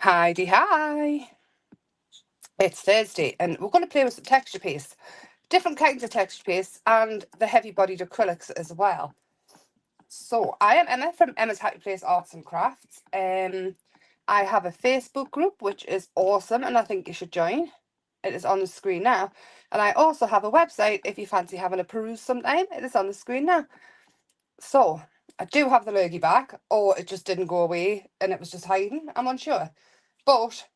Heidi, hi. It's Thursday and we're going to play with some texture paste. Different kinds of texture paste and the heavy bodied acrylics as well. So I am Emma from Emma's Happy Place Arts and Crafts. I have a Facebook group which is awesome and I think you should join. It is on the screen now. And I also have a website if you fancy having a peruse sometime. It is on the screen now. So I do have the lurgy back, or it just didn't go away and it was just hiding. I'm unsure. But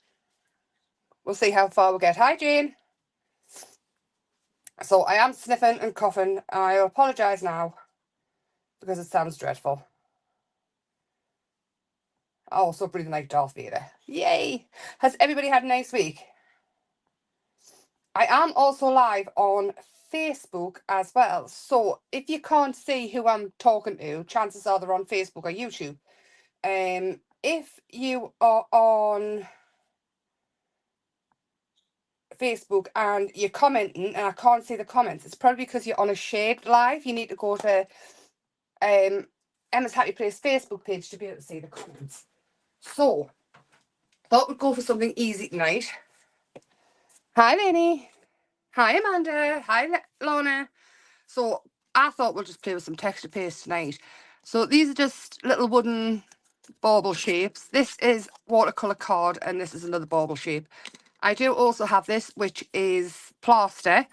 we'll see how far we get. Hi, Jane. So I am sniffing and coughing. I apologise now because it sounds dreadful. I also breathing like Darth Vader. Yay! Has everybody had a nice week? I am also live on Facebook as well. So if you can't see who I'm talking to, chances are they're on Facebook or YouTube. If you are on Facebook and you're commenting and I can't see the comments, it's probably because you're on a shared live. You need to go to Emma's Happy Place Facebook page to be able to see the comments. So thought we'd go for something easy tonight. Hi Lenny. Hi Amanda. Hi Lorna. So I thought we'll just play with some texture paste tonight. So these are just little wooden bauble shapes. This is watercolour card and this is another bauble shape. I do also have this, which is plaster.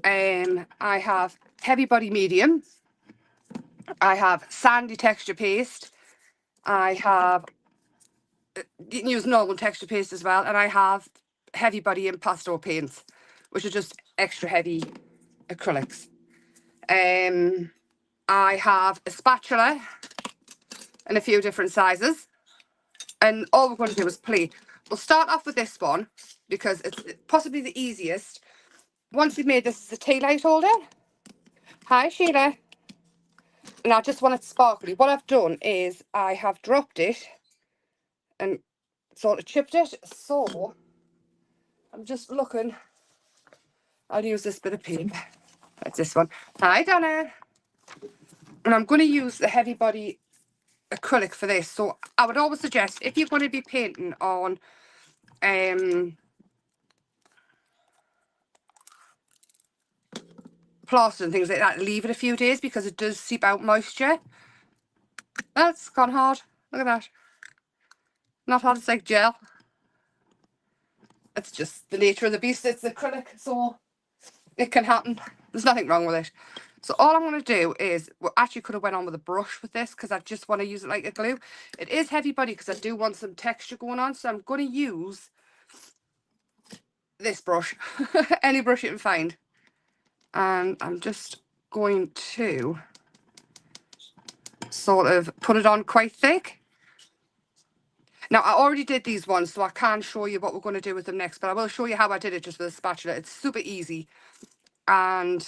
I have heavy body medium. I have sandy texture paste. I have, you can use normal texture paste as well. And I have heavy body impasto paints, which are just extra heavy acrylics. I have a spatula in a few different sizes. And all we're going to do is play. We'll start off with this one because it's possibly the easiest. Once we've made this as a tea light holder. Hi, Sheila. And I just want it sparkly. What I've done is I have dropped it and sort of chipped it. So I'm just looking. I'll use this bit of paper. That's this one. Hi, Donna. And I'm going to use the heavy body acrylic for this. So I would always suggest if you're going to be painting on plaster and things like that, leave it a few days because it does seep out moisture. That's gone hard. Look at that. Not hard, it's like gel. It's just the nature of the beast. It's acrylic, so it can happen. There's nothing wrong with it. So all I'm going to do is, well, actually could have went on with a brush with this because I just want to use it like a glue. It is heavy body because I do want some texture going on. So I'm going to use this brush, any brush you can find. And I'm just going to sort of put it on quite thick. Now, I already did these ones, so I can't show you what we're going to do with them next, but I will show you how I did it just with a spatula. It's super easy and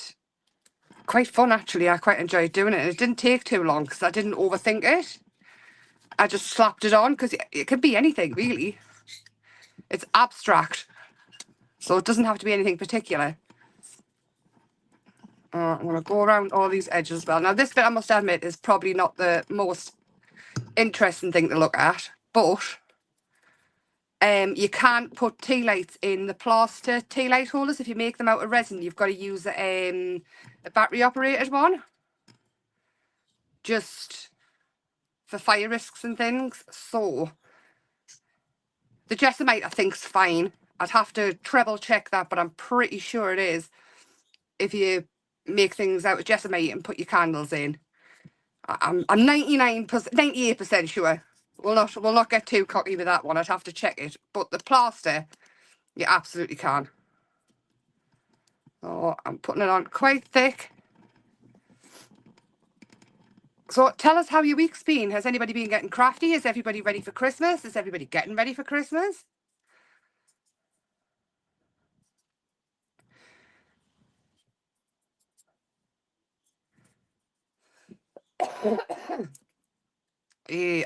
quite fun, actually. I quite enjoyed doing it. And it didn't take too long because I didn't overthink it. I just slapped it on because it can be anything, really. It's abstract, so it doesn't have to be anything particular. I'm going to go around all these edges as well. Now, this bit, I must admit, is probably not the most interesting thing to look at, but you can't put tea lights in the plaster tea light holders. If you make them out of resin, you've got to use a battery operated one, just for fire risks and things. So the Jessamite I think's fine. I'd have to treble check that, but I'm pretty sure it is if you make things out of Jessamite and put your candles in. I'm 98% sure. We'll not get too cocky with that one. I'd have to check it. But the plaster, you absolutely can. So I'm putting it on quite thick. So tell us how your week's been. Has anybody been getting crafty? Is everybody ready for Christmas? Is everybody getting ready for Christmas?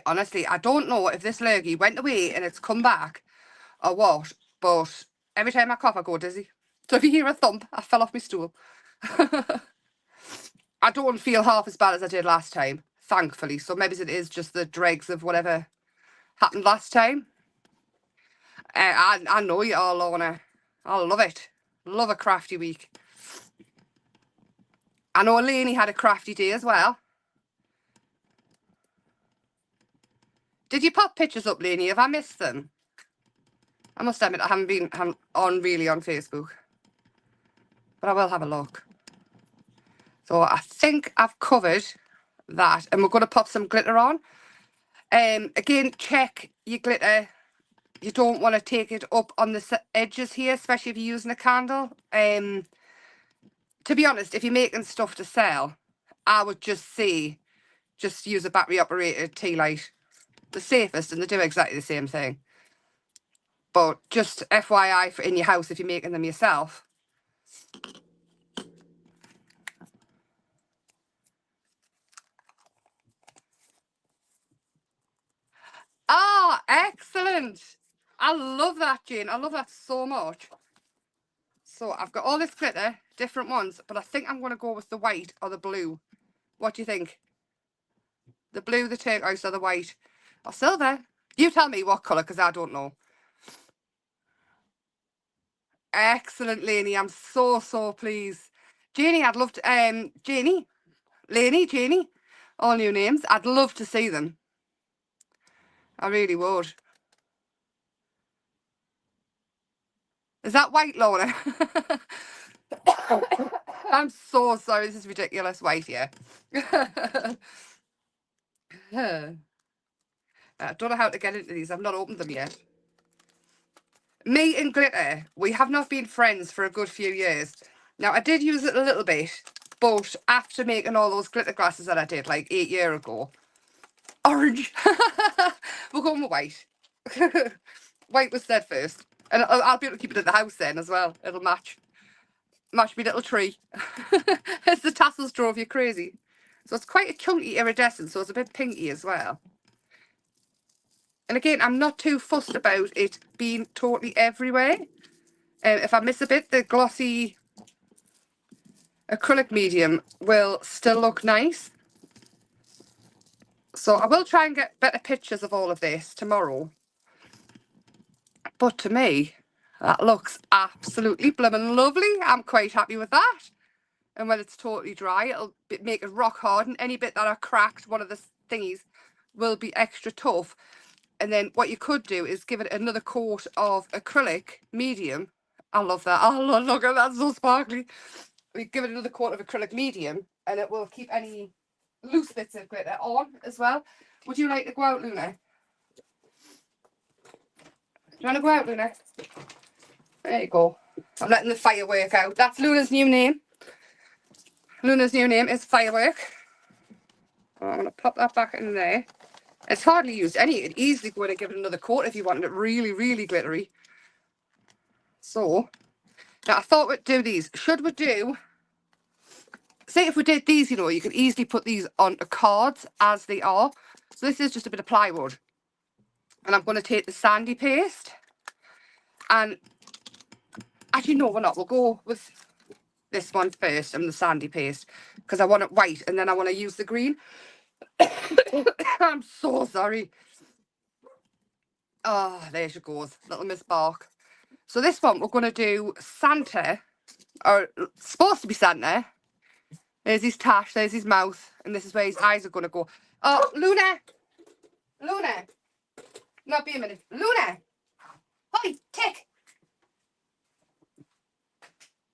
Honestly, I don't know if this lurgy went away and it's come back or what, but every time I cough, I go dizzy. So if you hear a thump, I fell off my stool. I don't feel half as bad as I did last time, thankfully. So maybe it is just the dregs of whatever happened last time. I know you are, Lorna. I love it. Love a crafty week. I know Lainey had a crafty day as well. Did you pop pictures up, Lainey? Have I missed them? I must admit I haven't been really on Facebook. But I will have a look. So I think I've covered that. And we're going to pop some glitter on. Again, check your glitter. You don't want to take it up on the edges here, especially if you're using a candle. To be honest, if you're making stuff to sell, I would just say, just use a battery operated tea light. The safest, and they do exactly the same thing. But just FYI for in your house if you're making them yourself. Ah, excellent. I love that, Jane. I love that so much. So I've got all this glitter, different ones, but I think I'm going to go with the white or the blue. What do you think? The blue, the turquoise, or the white? Or silver? You tell me what colour, because I don't know. Excellent, Lainey. I'm so, so pleased. Janie, I'd love to... Janie? Lainey, Janie? All new names. I'd love to see them. I really would. Is that white, Laura? I'm so sorry. This is ridiculous. White, yeah. I don't know how to get into these. I've not opened them yet. Me and glitter, we have not been friends for a good few years. Now, I did use it a little bit, but after making all those glitter glasses that I did like 8 years ago, orange. We're going with white. White was said first. And I'll be able to keep it at the house then as well. It'll match. Match me little tree. As the tassels drove you crazy. So it's quite a chunky iridescent, so it's a bit pinky as well. And again, I'm not too fussed about it being totally everywhere. If I miss a bit, the glossy acrylic medium will still look nice. So I will try and get better pictures of all of this tomorrow. But to me, that looks absolutely blooming lovely. I'm quite happy with that. And when it's totally dry, it'll make it rock hard. And any bit that are cracked, one of the thingies, will be extra tough. And then what you could do is give it another coat of acrylic medium. I love that. Oh, look at that, so sparkly. We give it another coat of acrylic medium, and it will keep any loose bits of glitter on as well. Would you like to go out, Luna? Do you want to go out, Luna? There you go. I'm letting the firework out. That's Luna's new name. Luna's new name is Firework. I'm going to pop that back in there. It's hardly used any. You could easily go in and give it another coat if you wanted it really, really glittery. So, now I thought we'd do these. Should we do... Say if we did these, you know, you could easily put these onto cards as they are. So this is just a bit of plywood. And I'm going to take the sandy paste. And actually, no, we're not. We'll go with this one first and the sandy paste. Because I want it white and then I want to use the green. I'm so sorry. Oh, there she goes. Little Miss Bark. So this one, we're going to do Santa. Or supposed to be Santa. There's his tash, there's his mouth, and this is where his eyes are going to go. Oh, Luna! Luna! Not be a minute. Luna! Hi, tick!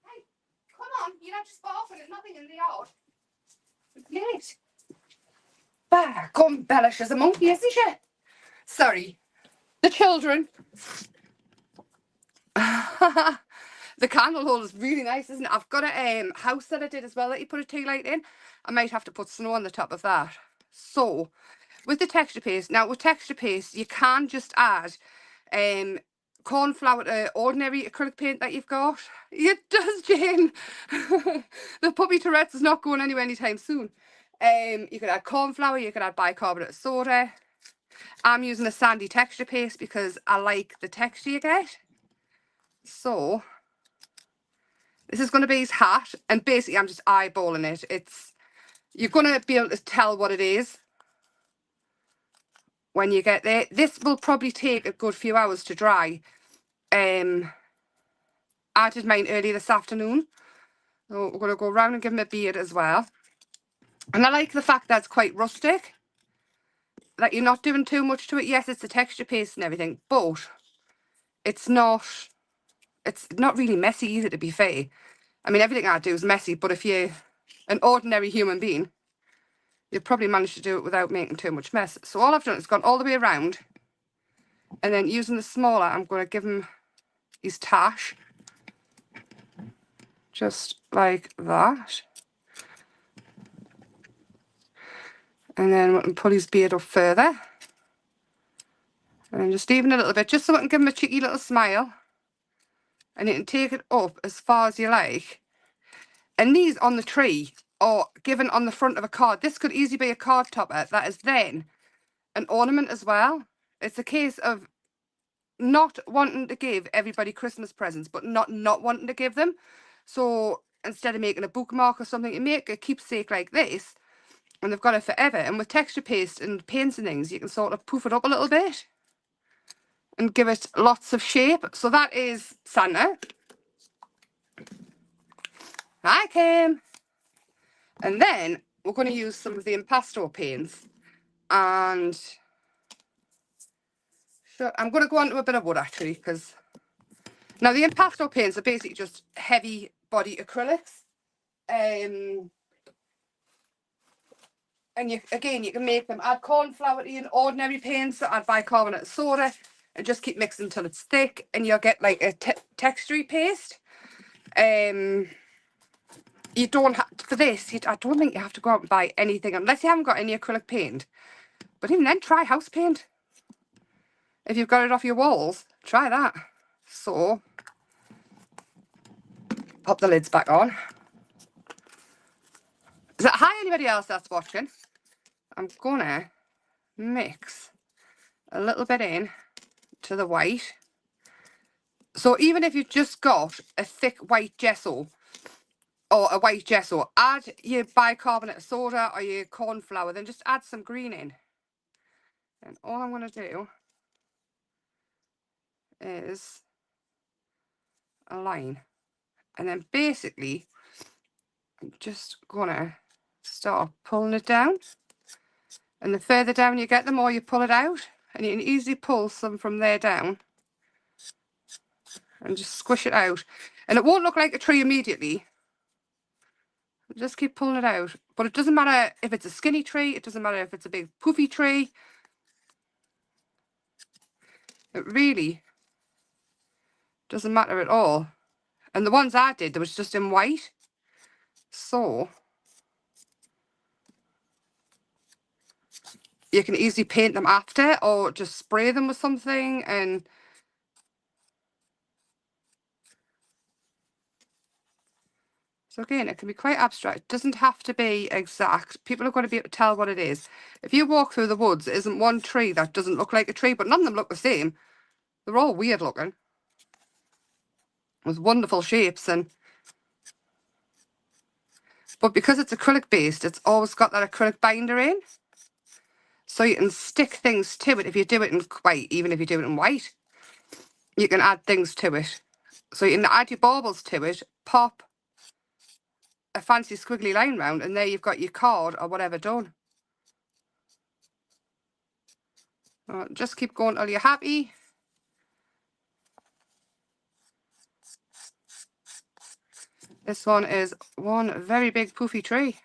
Hey, come on, you're not just barking, there's nothing in the yard. Yes. Bah, come, Bella, she's a monkey, isn't she? Sorry. The children. The candle holder is really nice, isn't it? I've got a house that I did as well that you put a tea light in. I might have to put snow on the top of that. So, with the texture paste, now with texture paste, you can just add cornflour to ordinary acrylic paint that you've got. It does, Jane. The puppy Tourette's is not going anywhere anytime soon. You could add cornflour, you could add bicarbonate of soda. I'm using a sandy texture paste because I like the texture you get. So, this is going to be his hat, and basically I'm just eyeballing it. You're going to be able to tell what it is when you get there. This will probably take a good few hours to dry. I did mine earlier this afternoon. So we're going to go around and give him a beard as well. And I like the fact that it's quite rustic. That you're not doing too much to it. Yes, it's a texture paste and everything, but it's not really messy either, to be fair. I mean, everything I do is messy, but if you're an ordinary human being, you'll probably manage to do it without making too much mess. So all I've done is gone all the way around, and then using the smaller, I'm going to give him his tash. Just like that. And then we can pull his beard up further. And just even a little bit, just so I can give him a cheeky little smile. And you can take it up as far as you like. And these on the tree, or given on the front of a card. This could easily be a card topper that is then an ornament as well. It's a case of not wanting to give everybody Christmas presents, but not wanting to give them. So instead of making a bookmark or something, you make a keepsake like this, and they've got it forever. And with texture paste and paints and things, you can sort of poof it up a little bit and give it lots of shape. So that is Santa. Hi, Kim. And then we're going to use some of the impasto paints, and so I'm going to go on to a bit of wood actually, because now the impasto paints are basically just heavy body acrylics. And you can make them, add corn flour to your ordinary paints, so add bicarbonate of soda and just keep mixing until it's thick, and you'll get like a textury paste. You don't have, for this, I don't think you have to go out and buy anything unless you haven't got any acrylic paint. But even then, try house paint. If you've got it off your walls, try that. So, pop the lids back on. Is that hi anybody else that's watching? I'm gonna mix a little bit in to the white. So even if you've just got a thick white gesso, or a white gesso, add your bicarbonate of soda or your corn flour, then just add some green in. And all I'm going to do is a line. And then basically, I'm just going to start pulling it down. And the further down you get, the more you pull it out. And you can easily pull some from there down. And just squish it out. And it won't look like a tree immediately. Just keep pulling it out. But it doesn't matter if it's a skinny tree. It doesn't matter if it's a big poofy tree. It really doesn't matter at all. And the ones I did, they was just in white. So you can easily paint them after, or just spray them with something. And so again, it can be quite abstract. It doesn't have to be exact. People are going to be able to tell what it is. If you walk through the woods, there isn't one tree that doesn't look like a tree, but none of them look the same. They're all weird looking, with wonderful shapes. But because it's acrylic based, it's always got that acrylic binder in. So you can stick things to it if you do it in white, even if you do it in white. You can add things to it. So you can add your baubles to it, pop a fancy squiggly line round, and there you've got your card or whatever done. Just keep going till you're happy. This one is one very big poofy tree.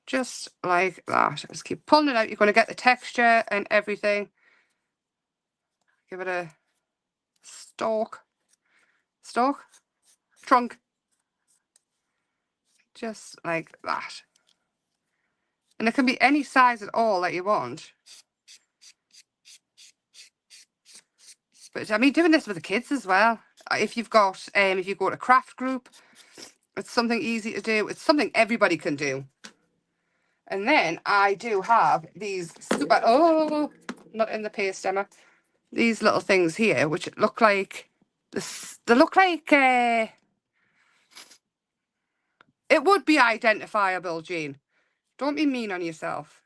Just like that. Just keep pulling it out. You're going to get the texture and everything. Give it a trunk. Just like that. And it can be any size at all that you want. But I mean, doing this with the kids as well. If you've got, if you go to a craft group, it's something easy to do. It's something everybody can do. And then I do have these super, oh, not in the paste, Emma. These little things here, which look like, they look like, it would be identifiable, Jane. Don't be mean on yourself.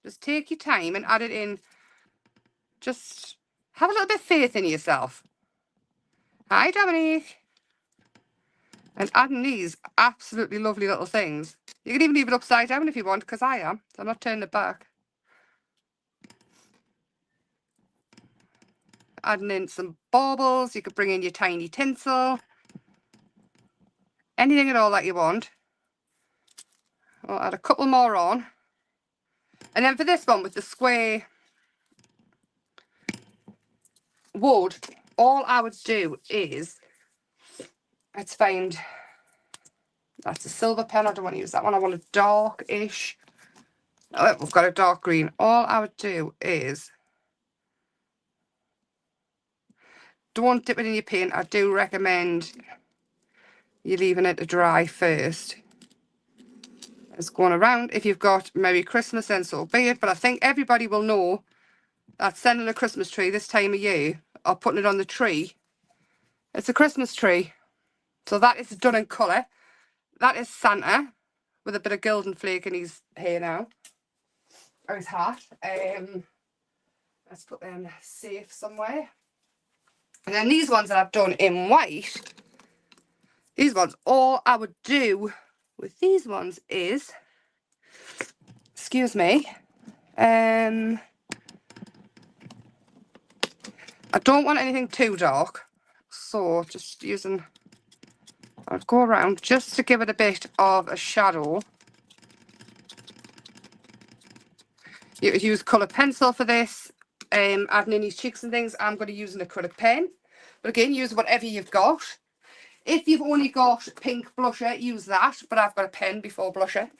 Just take your time and add it in Just have a little bit of faith in yourself. Hi, Dominique. And adding these absolutely lovely little things. You can even leave it upside down if you want, because I am. So I'm not turning it back. Adding in some baubles. You could bring in your tiny tinsel. Anything at all that you want. I'll add a couple more on. And then for this one with the square wood, all I would do is, let's find, that's a silver pen. I don't want to use that one. I want a dark-ish. Oh, we've got a dark green. All I would do is, don't dip it in your paint. I do recommend you leaving it to dry first. It's going around. If you've got Merry Christmas, then so be it. But I think everybody will know that sending a Christmas tree this time of year, or putting it on the tree, it's a Christmas tree. So that is done in colour. That is Santa with a bit of golden flake in his hair now, or his hat. Let's put them safe somewhere. And then these ones that I've done in white, these ones, all I would do with these ones is, excuse me, I don't want anything too dark, so just using, I'd go around just to give it a bit of a shadow. You could use colour pencil for this, adding in these cheeks and things. I'm going to use an acrylic pen, but again, use whatever you've got. If you've only got pink blusher, use that, but I've got a pen before blusher.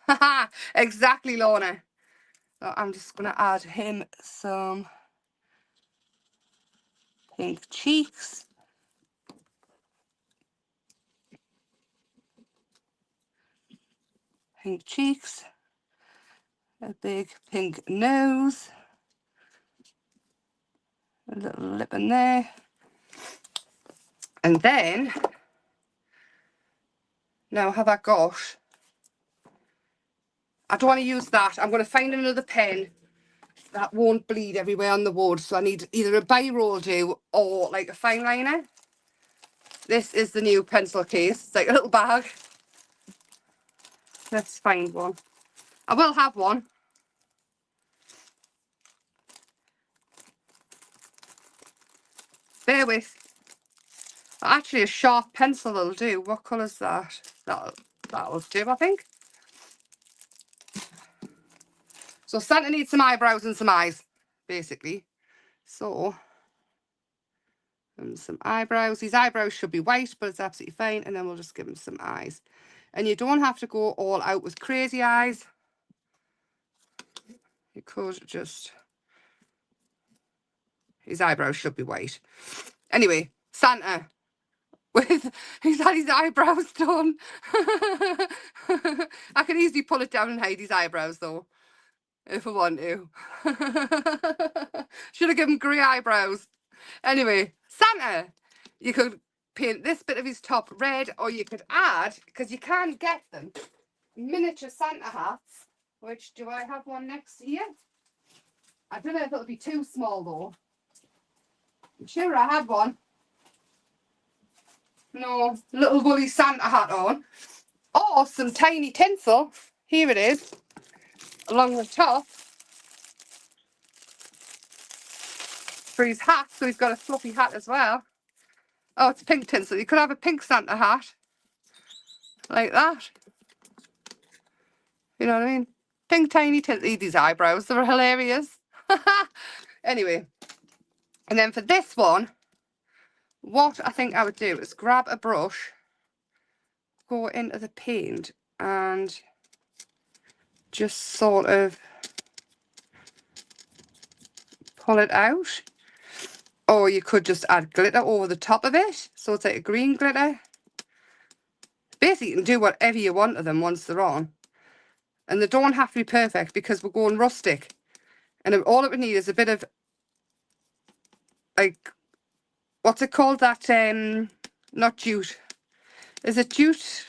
Haha, exactly, Lorna. So I'm just going to add him some pink cheeks. Pink cheeks. A big pink nose. A little lip in there. And then, now have I got, I don't want to use that. I'm going to find another pen that won't bleed everywhere on the wood. So I need either a bi-roll do or like a fine liner. This is the new pencil case. It's like a little bag. Let's find one. I will have one. Bear with. Actually, a sharp pencil will do. What colour's that? That'll do, I think. So Santa needs some eyebrows and some eyes, basically. So, and some eyebrows. These eyebrows should be white, but it's absolutely fine. And then we'll just give him some eyes. And you don't have to go all out with crazy eyes. You could just, his eyebrows should be white. Anyway, Santa, with, he's had his eyebrows done. I can easily pull it down and hide his eyebrows though, if I want to. Should have given grey eyebrows. Anyway, Santa, you could paint this bit of his top red, or you could add, because you can get them, miniature Santa hats. Which, do I have one next here? I don't know if it'll be too small though. I'm sure I had one. No, little woolly Santa hat on. Or some tiny tinsel. Here it is. Along the top. For his hat, so he's got a fluffy hat as well. Oh, it's pink tinsel. You could have a pink Santa hat. Like that. You know what I mean? Pink tiny tinsel. These eyebrows, they were hilarious. Anyway. And then for this one, what I think I would do is grab a brush, go into the paint, and just sort of pull it out. Or you could just add glitter over the top of it, so it's like a green glitter. Basically, you can do whatever you want to them once they're on. And they don't have to be perfect because we're going rustic. And all it would need is a bit of, like, what's it called? That, not jute. Is it jute?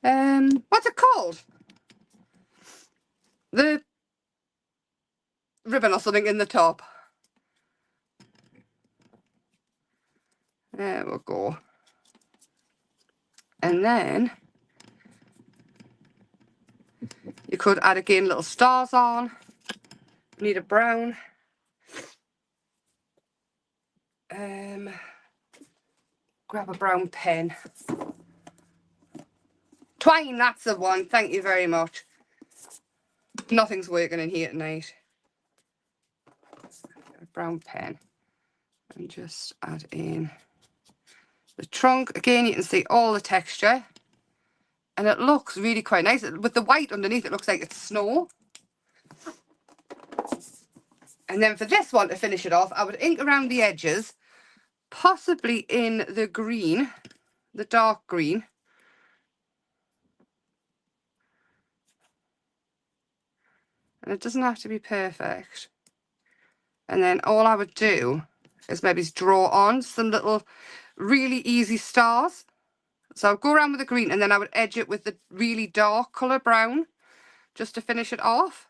what's it called? The ribbon or something in the top. There we go. And then you could add again little stars on. Need a brown. Grab a brown pen. Twine, that's the one. Thank you very much. Nothing's working in here tonight. A brown pen. And just add in the trunk. Again, you can see all the texture. And it looks really quite nice. With the white underneath, it looks like it's snow. And then for this one, to finish it off, I would ink around the edges, possibly in the green, the dark green. And it doesn't have to be perfect. And then all I would do is maybe draw on some little really easy stars. So I'll go around with the green and then I would edge it with the really dark colour brown just to finish it off.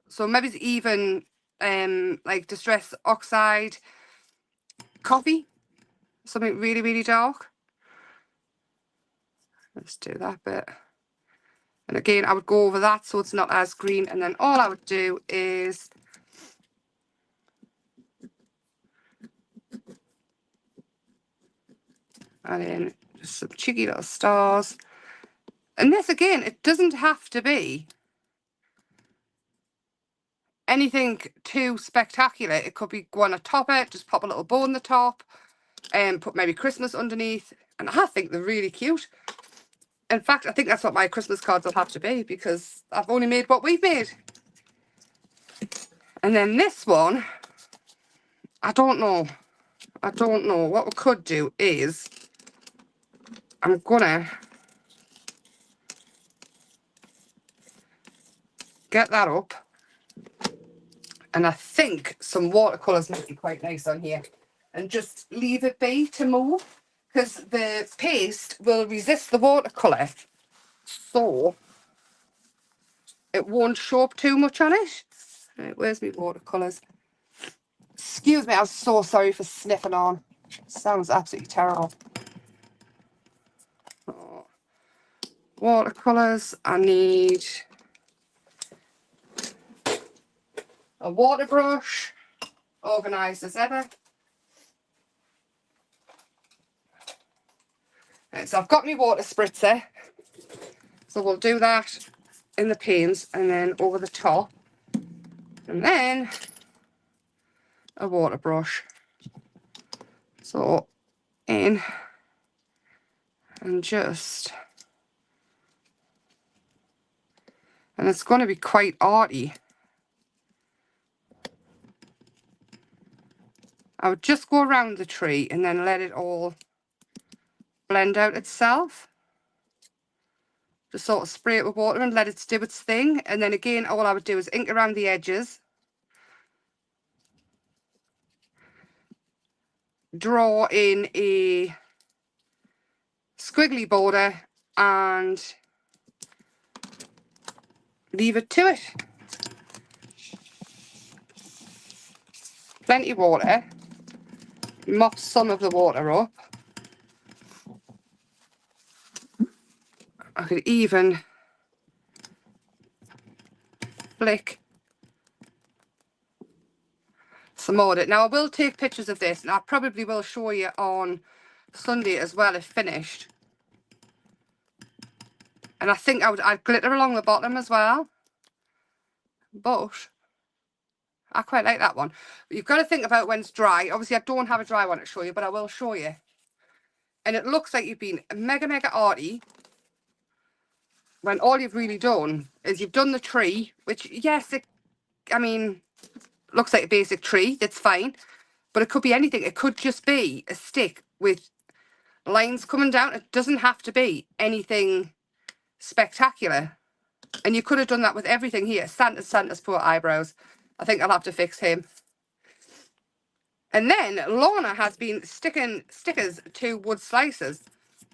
So maybe it's even like Distress Oxide Coffee, something really, really dark. Let's do that bit. And again, I would go over that so it's not as green. And then all I would do is add in just some cheeky little stars. And this, again, it doesn't have to be anything too spectacular. It could be go on a top it, just pop a little bow on the top, and put maybe Christmas underneath. And I think they're really cute. In fact, I think that's what my Christmas cards will have to be, because I've only made what we've made. And then this one, I don't know. What we could do is, I'm gonna get that up. And I think some watercolours might be quite nice on here. And just leave it be to move, because the paste will resist the watercolour. So it won't show up too much on it. Right, where's my watercolours? Excuse me, I'm so sorry for sniffing on. It sounds absolutely terrible. Oh. Watercolours, I need a water brush, organised as ever. Right, so I've got my water spritzer. So we'll do that in the panes and then over the top. And then a water brush. So in and just, and it's going to be quite arty. I would just go around the tree and then let it all blend out itself. Just sort of spray it with water and let it do its thing. And then again, all I would do is ink around the edges. Draw in a squiggly border and leave it to it. Plenty of water. Mop some of the water up. I could even flick some more of it. Now I will take pictures of this and I probably will show you on Sunday as well if finished. And I think I would add glitter along the bottom as well. But I quite like that one. But you've got to think about when it's dry. Obviously I don't have a dry one to show you, but I will show you. And it looks like you've been mega, mega arty when all you've really done is you've done the tree, which, yes, I mean, looks like a basic tree. That's fine. But it could be anything. It could just be a stick with lines coming down. It doesn't have to be anything spectacular. And you could have done that with everything here. Santa's poor eyebrows. I think I'll have to fix him. And then Lorna has been sticking stickers to wood slices.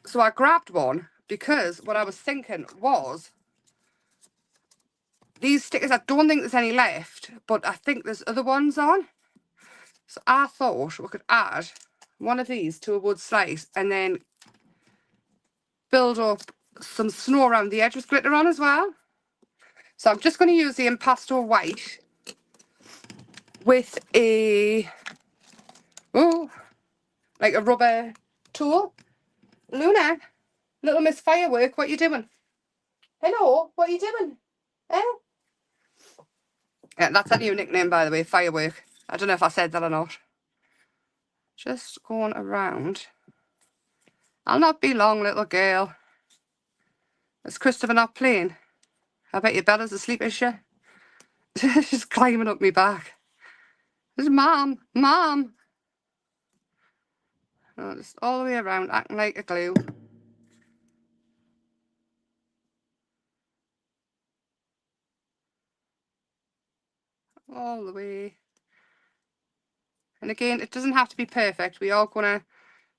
So I grabbed one because what I was thinking was these stickers, I don't think there's any left, but I think there's other ones on. So I thought we could add one of these to a wood slice and then build up some snow around the edge with glitter on as well. So I'm just going to use the impasto white with a, like a rubber tool. Luna, little Miss Firework, what you doing? Hello, what are you doing? Eh? Yeah, that's a new nickname, by the way, Firework. I don't know if I said that or not. Just going around. I'll not be long, little girl. Is Christopher not playing? I bet your Bella's asleep, is she? She's climbing up me back. There's Mom, Mom. Oh, just all the way around, acting like a glue. All the way. And again, it doesn't have to be perfect. We are going to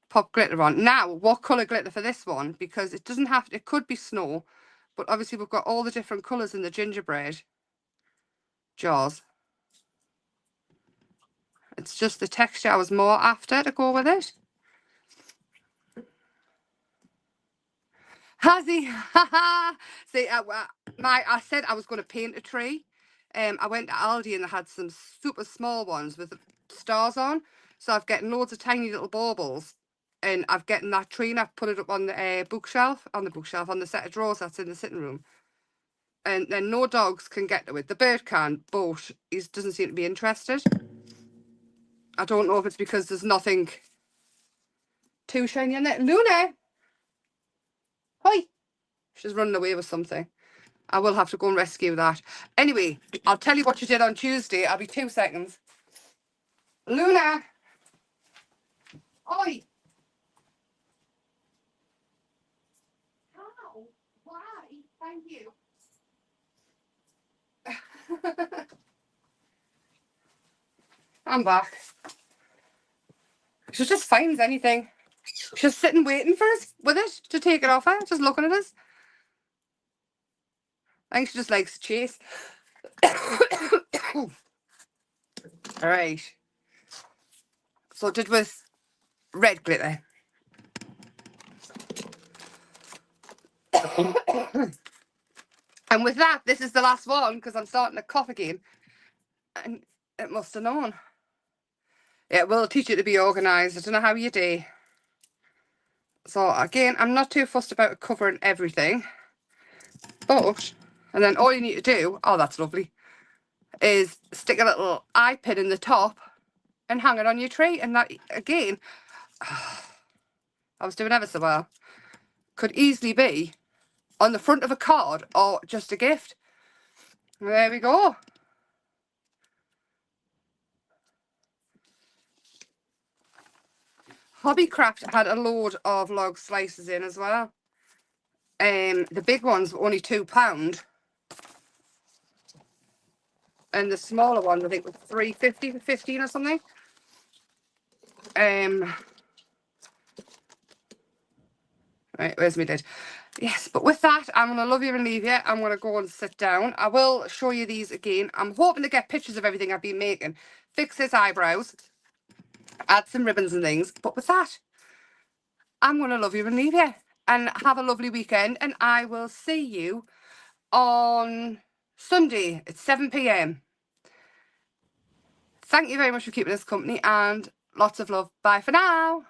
pop glitter on. Now, what colour glitter for this one? Because it doesn't have to, it could be snow, but obviously we've got all the different colours in the gingerbread jars. It's just the texture I was more after to go with it. Has he? See, I said I was going to paint a tree. I went to Aldi and they had some super small ones with stars on. So I've gotten loads of tiny little baubles. And I've gotten that tree and I've put it up on the bookshelf, on the set of drawers that's in the sitting room. And then no dogs can get to it. The bird can, but he doesn't seem to be interested. I don't know if it's because there's nothing too shiny in there. Luna! Hi! She's running away with something. I will have to go and rescue that. Anyway, I'll tell you what you did on Tuesday. I'll be 2 seconds. Luna! Oi! How? Why? Thank you. I'm back. She just finds anything. She's sitting waiting for us with it to take it off her, just looking at us. I think she just likes to chase. Alright. So I did with red glitter. And with that, this is the last one because I'm starting to cough again. And it must have known. It will teach you to be organised. I don't know how you do. So again, I'm not too fussed about covering everything. But, and then all you need to do, oh that's lovely, is stick a little eye pin in the top and hang it on your tree. And that, again, I was doing ever so well. Could easily be on the front of a card or just a gift. There we go. Hobbycraft had a load of log slices in as well. The big ones were only £2. And the smaller ones I think were £3.50 for 15 or something. Right, where's my lid? Yes, but with that, I'm going to love you and leave you. I'm going to go and sit down. I will show you these again. I'm hoping to get pictures of everything I've been making. Fix his eyebrows. Add some ribbons and things. But with that, I'm going to love you and leave you. And have a lovely weekend. And I will see you on Sunday at 7 p.m. Thank you very much for keeping us company and lots of love. Bye for now.